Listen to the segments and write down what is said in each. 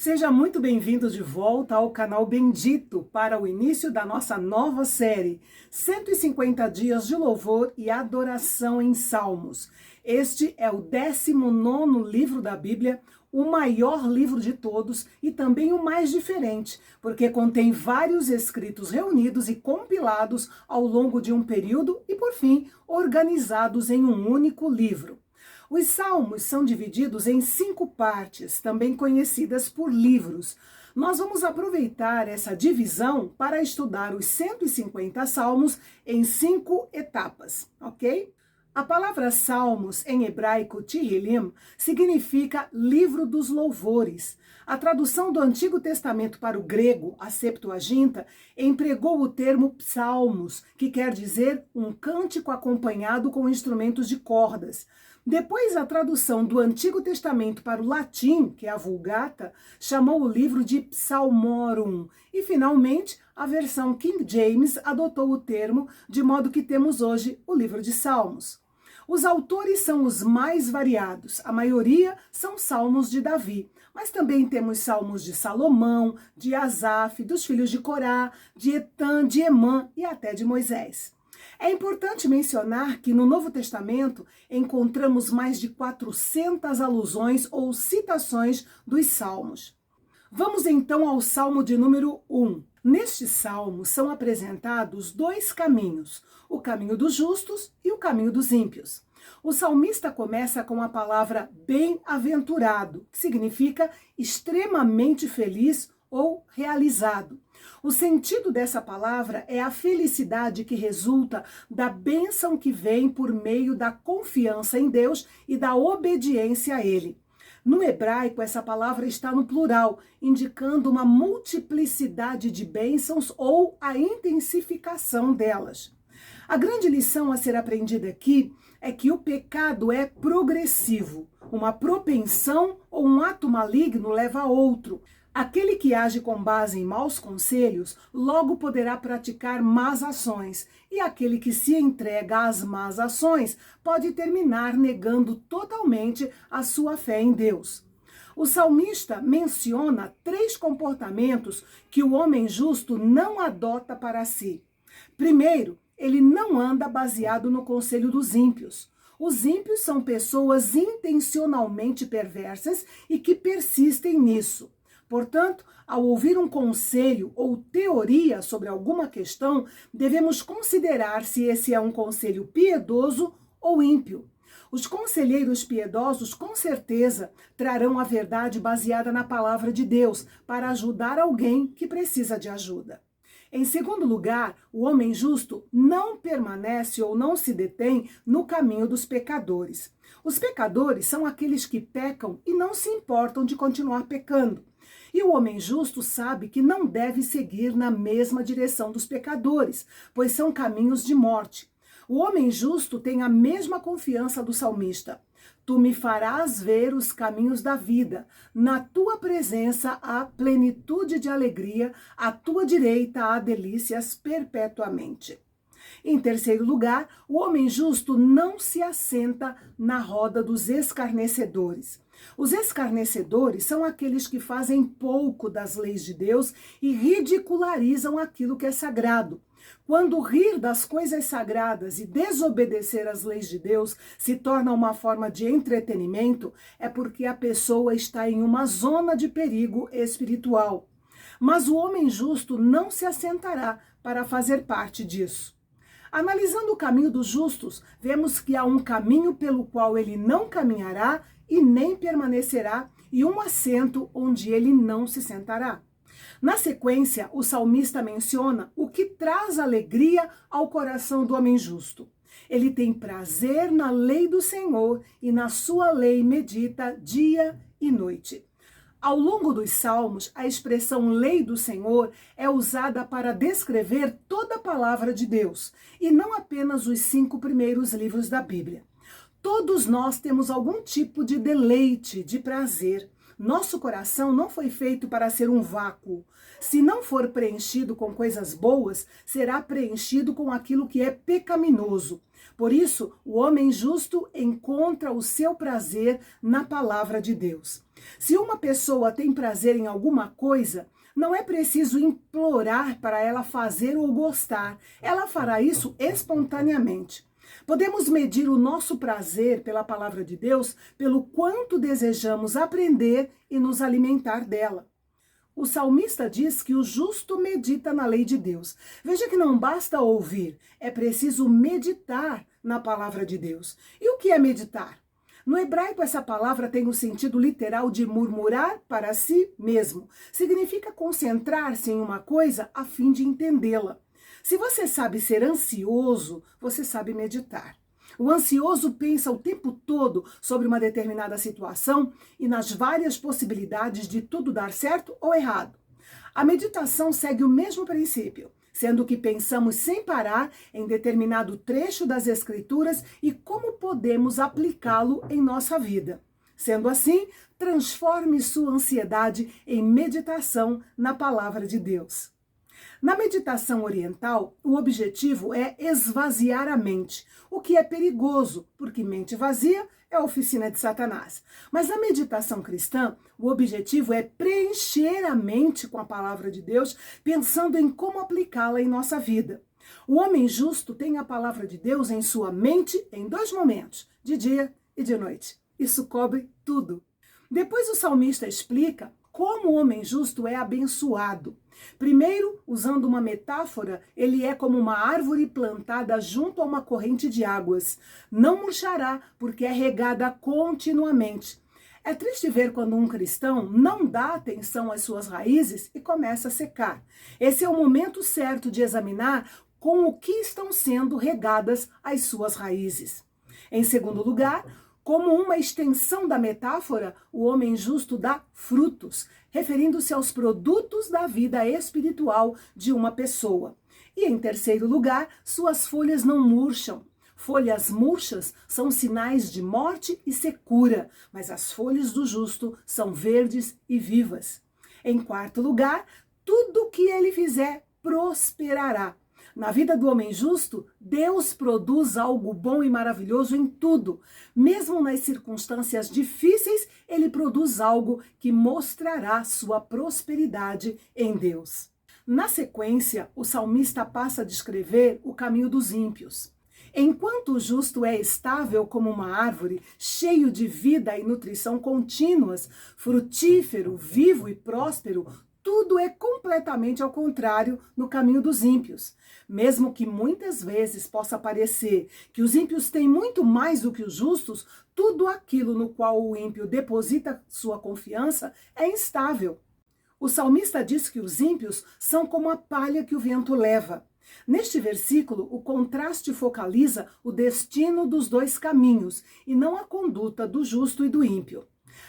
Seja muito bem-vindo de volta ao canal Bendito para o início da nossa nova série, 150 dias de louvor e adoração em Salmos. Este é o 19º livro da Bíblia, o maior livro de todos e também o mais diferente, porque contém vários escritos reunidos e compilados ao longo de um período e, por fim, organizados em um único livro. Os salmos são divididos em 5 partes, também conhecidas por livros. Nós vamos aproveitar essa divisão para estudar os 150 salmos em 5 etapas, ok? A palavra salmos, em hebraico Tehillim, significa livro dos louvores. A tradução do Antigo Testamento para o grego, a Septuaginta, empregou o termo psalmos, que quer dizer um cântico acompanhado com instrumentos de cordas. Depois, a tradução do Antigo Testamento para o latim, que é a Vulgata, chamou o livro de Psalmorum. E, finalmente, a versão King James adotou o termo, de modo que temos hoje o livro de Salmos. Os autores são os mais variados, a maioria são salmos de Davi, mas também temos salmos de Salomão, de Asaf, dos filhos de Corá, de Etã, de Emã e até de Moisés. É importante mencionar que no Novo Testamento encontramos mais de 400 alusões ou citações dos salmos. Vamos então ao salmo de número 1. Neste salmo são apresentados 2 caminhos, o caminho dos justos e o caminho dos ímpios. O salmista começa com a palavra bem-aventurado, que significa extremamente feliz ou realizado. O sentido dessa palavra é a felicidade que resulta da bênção que vem por meio da confiança em Deus e da obediência a Ele. No hebraico, essa palavra está no plural, indicando uma multiplicidade de bênçãos ou a intensificação delas. A grande lição a ser aprendida aqui é que o pecado é progressivo. Uma propensão ou um ato maligno leva a outro. Aquele que age com base em maus conselhos, logo poderá praticar más ações, e aquele que se entrega às más ações pode terminar negando totalmente a sua fé em Deus. O salmista menciona 3 comportamentos que o homem justo não adota para si. Primeiro, ele não anda baseado no conselho dos ímpios. Os ímpios são pessoas intencionalmente perversas e que persistem nisso. Portanto, ao ouvir um conselho ou teoria sobre alguma questão, devemos considerar se esse é um conselho piedoso ou ímpio. Os conselheiros piedosos, com certeza, trarão a verdade baseada na palavra de Deus para ajudar alguém que precisa de ajuda. Em segundo lugar, o homem justo não permanece ou não se detém no caminho dos pecadores. Os pecadores são aqueles que pecam e não se importam de continuar pecando. E o homem justo sabe que não deve seguir na mesma direção dos pecadores, pois são caminhos de morte. O homem justo tem a mesma confiança do salmista. Tu me farás ver os caminhos da vida. Na tua presença há plenitude de alegria, à tua direita há delícias perpetuamente. Em terceiro lugar, o homem justo não se assenta na roda dos escarnecedores. Os escarnecedores são aqueles que fazem pouco das leis de Deus e ridicularizam aquilo que é sagrado. Quando rir das coisas sagradas e desobedecer às leis de Deus se torna uma forma de entretenimento, é porque a pessoa está em uma zona de perigo espiritual. Mas o homem justo não se assentará para fazer parte disso. Analisando o caminho dos justos, vemos que há um caminho pelo qual ele não caminhará e nem permanecerá, e um assento onde ele não se sentará. Na sequência, o salmista menciona o que traz alegria ao coração do homem justo. Ele tem prazer na lei do Senhor e na sua lei medita dia e noite. Ao longo dos salmos, a expressão lei do Senhor é usada para descrever toda a palavra de Deus, e não apenas os 5 primeiros livros da Bíblia. Todos nós temos algum tipo de deleite, de prazer. Nosso coração não foi feito para ser um vácuo. Se não for preenchido com coisas boas, será preenchido com aquilo que é pecaminoso. Por isso, o homem justo encontra o seu prazer na palavra de Deus. Se uma pessoa tem prazer em alguma coisa, não é preciso implorar para ela fazer ou gostar. Ela fará isso espontaneamente. Podemos medir o nosso prazer pela palavra de Deus pelo quanto desejamos aprender e nos alimentar dela. O salmista diz que o justo medita na lei de Deus. Veja que não basta ouvir, é preciso meditar na palavra de Deus. E o que é meditar? No hebraico, essa palavra tem o sentido literal de murmurar para si mesmo. Significa concentrar-se em uma coisa a fim de entendê-la. Se você sabe ser ansioso, você sabe meditar. O ansioso pensa o tempo todo sobre uma determinada situação e nas várias possibilidades de tudo dar certo ou errado. A meditação segue o mesmo princípio, sendo que pensamos sem parar em determinado trecho das Escrituras e como podemos aplicá-lo em nossa vida. Sendo assim, transforme sua ansiedade em meditação na palavra de Deus. Na meditação oriental, o objetivo é esvaziar a mente, o que é perigoso, porque mente vazia é a oficina de Satanás. Mas na meditação cristã, o objetivo é preencher a mente com a palavra de Deus, pensando em como aplicá-la em nossa vida. O homem justo tem a palavra de Deus em sua mente em 2 momentos, de dia e de noite. Isso cobre tudo. Depois o salmista explica como o homem justo é abençoado. Primeiro, usando uma metáfora, ele é como uma árvore plantada junto a uma corrente de águas. Não murchará, porque é regada continuamente. É triste ver quando um cristão não dá atenção às suas raízes e começa a secar. Esse é o momento certo de examinar com o que estão sendo regadas as suas raízes. Em segundo lugar, como uma extensão da metáfora, o homem justo dá frutos, referindo-se aos produtos da vida espiritual de uma pessoa. E em terceiro lugar, suas folhas não murcham. Folhas murchas são sinais de morte e secura, mas as folhas do justo são verdes e vivas. Em quarto lugar, tudo o que ele fizer prosperará. Na vida do homem justo, Deus produz algo bom e maravilhoso em tudo. Mesmo nas circunstâncias difíceis, ele produz algo que mostrará sua prosperidade em Deus. Na sequência, o salmista passa a descrever o caminho dos ímpios. Enquanto o justo é estável como uma árvore, cheio de vida e nutrição contínuas, frutífero, vivo e próspero, tudo é completamente ao contrário no caminho dos ímpios. Mesmo que muitas vezes possa parecer que os ímpios têm muito mais do que os justos, tudo aquilo no qual o ímpio deposita sua confiança é instável. O salmista diz que os ímpios são como a palha que o vento leva. Neste versículo, o contraste focaliza o destino dos 2 caminhos e não a conduta do justo e do ímpio.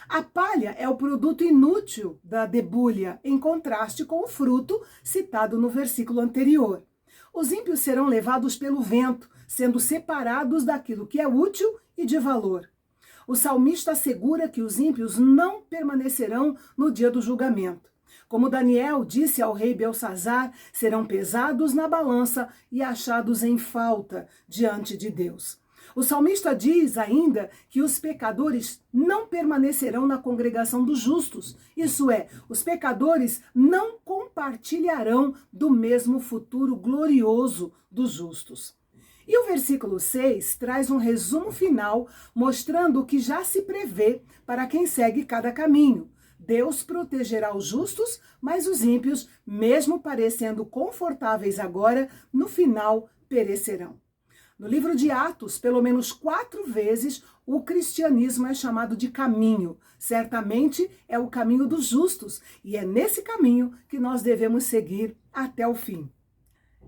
A palha é o produto inútil da debulha, em contraste com o fruto citado no versículo anterior. Os ímpios serão levados pelo vento, sendo separados daquilo que é útil e de valor. O salmista assegura que os ímpios não permanecerão no dia do julgamento. Como Daniel disse ao rei Belsazzar, serão pesados na balança e achados em falta diante de Deus. O salmista diz ainda que os pecadores não permanecerão na congregação dos justos. Isso é, os pecadores não compartilharão do mesmo futuro glorioso dos justos. E o versículo 6 traz um resumo final mostrando o que já se prevê para quem segue cada caminho. Deus protegerá os justos, mas os ímpios, mesmo parecendo confortáveis agora, no final perecerão. No livro de Atos, pelo menos 4 vezes, o cristianismo é chamado de caminho. Certamente é o caminho dos justos, e é nesse caminho que nós devemos seguir até o fim.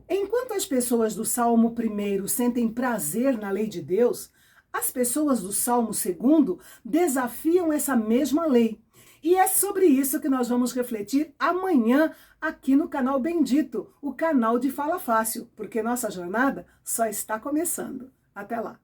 Enquanto as pessoas do Salmo 1 sentem prazer na lei de Deus, as pessoas do Salmo 2 desafiam essa mesma lei. E é sobre isso que nós vamos refletir amanhã aqui no canal Bendito, o canal de Fala Fácil, porque nossa jornada só está começando. Até lá!